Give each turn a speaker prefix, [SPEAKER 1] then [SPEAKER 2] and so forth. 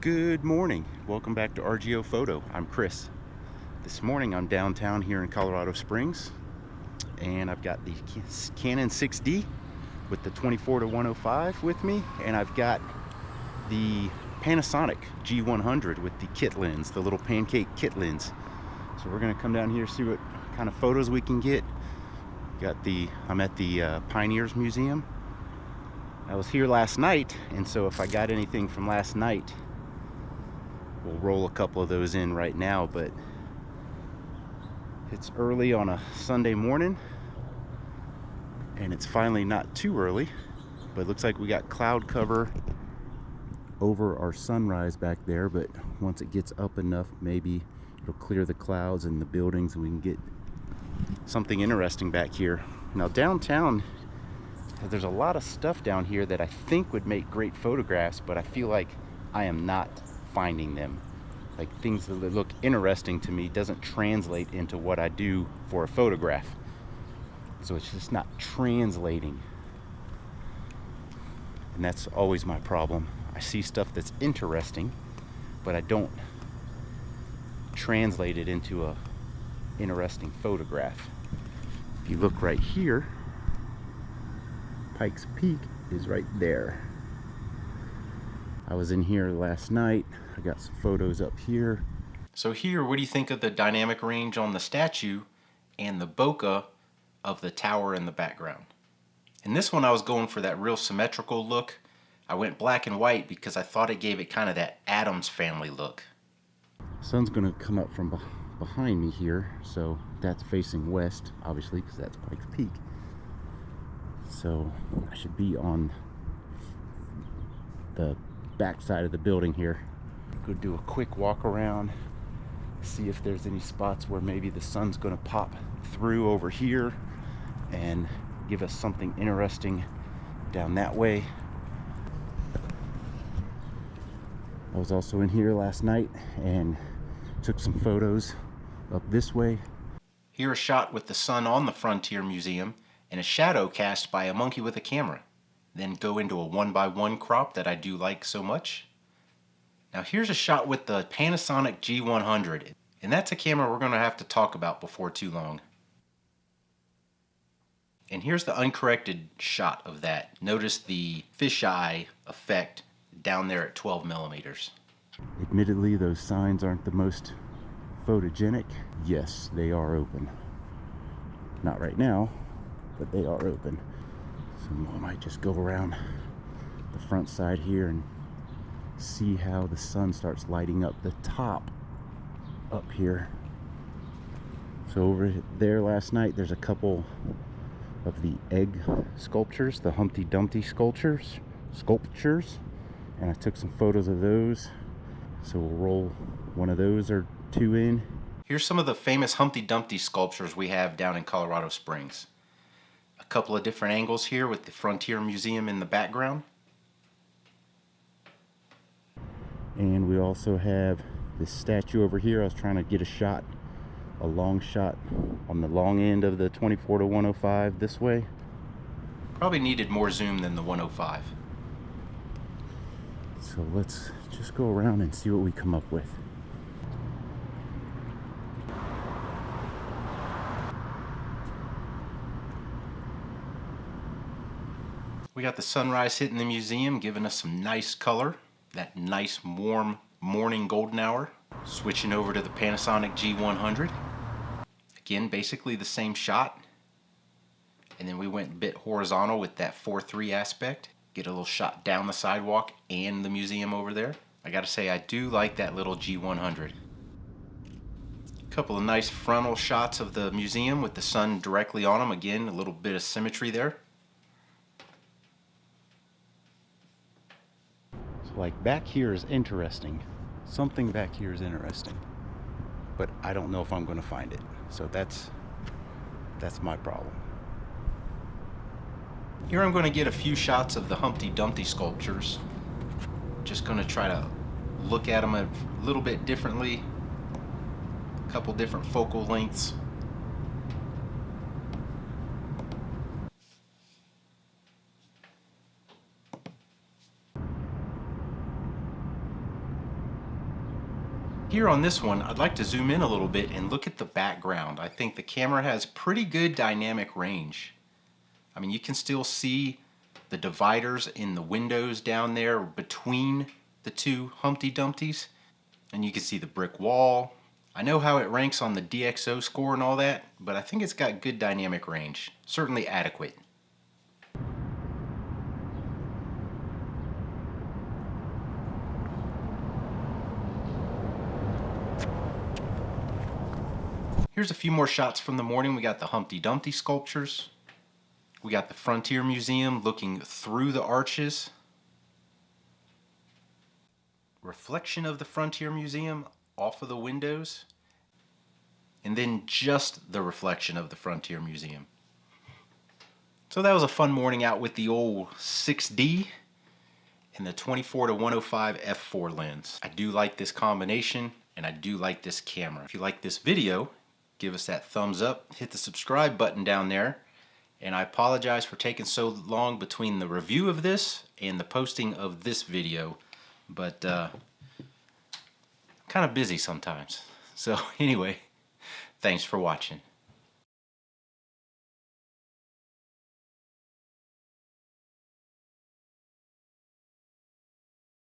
[SPEAKER 1] Good morning. Welcome back to RGO Photo. I'm Chris. This morning I'm downtown here in Colorado Springs, and I've got the Canon 6D with the 24-105 with me, and I've got the Panasonic G100 with the kit lens, the little pancake kit lens. So we're gonna come down here, see what kind of photos we can get. I'm at the Pioneers Museum. I was here last night, and so if I got anything from last night, we'll roll a couple of those in right now. But it's early on a Sunday morning, and it's finally not too early, but it looks like we got cloud cover over our sunrise back there. But once it gets up enough, maybe it'll clear the clouds and the buildings, and we can get something interesting back here. Now downtown, there's a lot of stuff down here that I think would make great photographs, but I feel like I am not finding them. Like, things that look interesting to me doesn't translate into what I do for a photograph. So it's just not translating. And that's always my problem. I see stuff that's interesting, but I don't translate it into a interesting photograph. If you look right here, Pikes Peak is right there. I was in here last night. I got some photos up here. So here, what do you think of the dynamic range on the statue and the bokeh of the tower in the background? In this one, I was going for that real symmetrical look. I went black and white because I thought it gave it kind of that Addams Family look. Sun's gonna come up from behind me here, so that's facing west, obviously, because that's Pikes Peak. So I should be on the back side of the building here. Go do a quick walk around, see if there's any spots where maybe the sun's gonna pop through over here and give us something interesting down that way. I was also in here last night and took some photos up this way. Here, a shot with the sun on the Frontier Museum and a shadow cast by a monkey with a camera. Then go into a 1:1 crop that I do like so much. Now here's a shot with the Panasonic G100, and that's a camera we're going to have to talk about before too long. And here's the uncorrected shot of that. Notice the fisheye effect down there at 12 millimeters. Admittedly, those signs aren't the most photogenic. Yes, they are open. Not right now, but they are open. So I might just go around the front side here and see how the sun starts lighting up the top up here. So over there last night, there's a couple of the egg sculptures, the Humpty Dumpty sculptures, and I took some photos of those. So we'll roll one of those or two in. Here's some of the famous Humpty Dumpty sculptures we have down in Colorado Springs. A couple of different angles here with the Frontier Museum in the background. And we also have this statue over here. I was trying to get a long shot on the long end of the 24-105 this way. Probably needed more zoom than the 105. So let's just go around and see what we come up with. We got the sunrise hitting the museum, giving us some nice color, that nice warm morning golden hour. Switching over to the Panasonic G100. Again, basically the same shot. And then we went a bit horizontal with that 4:3 aspect. Get a little shot down the sidewalk and the museum over there. I gotta say, I do like that little G100. A couple of nice frontal shots of the museum with the sun directly on them. Again, a little bit of symmetry there. Like, back here is interesting. Something back here is interesting, but I don't know if I'm going to find it. So that's my problem. Here I'm going to get a few shots of the Humpty Dumpty sculptures. Just going to try to look at them a little bit differently. A couple different focal lengths. Here on this one, I'd like to zoom in a little bit and look at the background. I think the camera has pretty good dynamic range. I mean, you can still see the dividers in the windows down there between the two Humpty Dumptys. And you can see the brick wall. I know how it ranks on the DxO score and all that, but I think it's got good dynamic range. Certainly adequate. Here's a few more shots from the morning. We got the Humpty Dumpty sculptures. We got the Frontier Museum looking through the arches. Reflection of the Frontier Museum off of the windows. And then just the reflection of the Frontier Museum. So that was a fun morning out with the old 6D and the 24-105 f4 lens. I do like this combination and I do like this camera. If you like this video, give us that thumbs up, hit the subscribe button down there. And I apologize for taking so long between the review of this and the posting of this video, but kind of busy sometimes. So anyway, thanks for watching.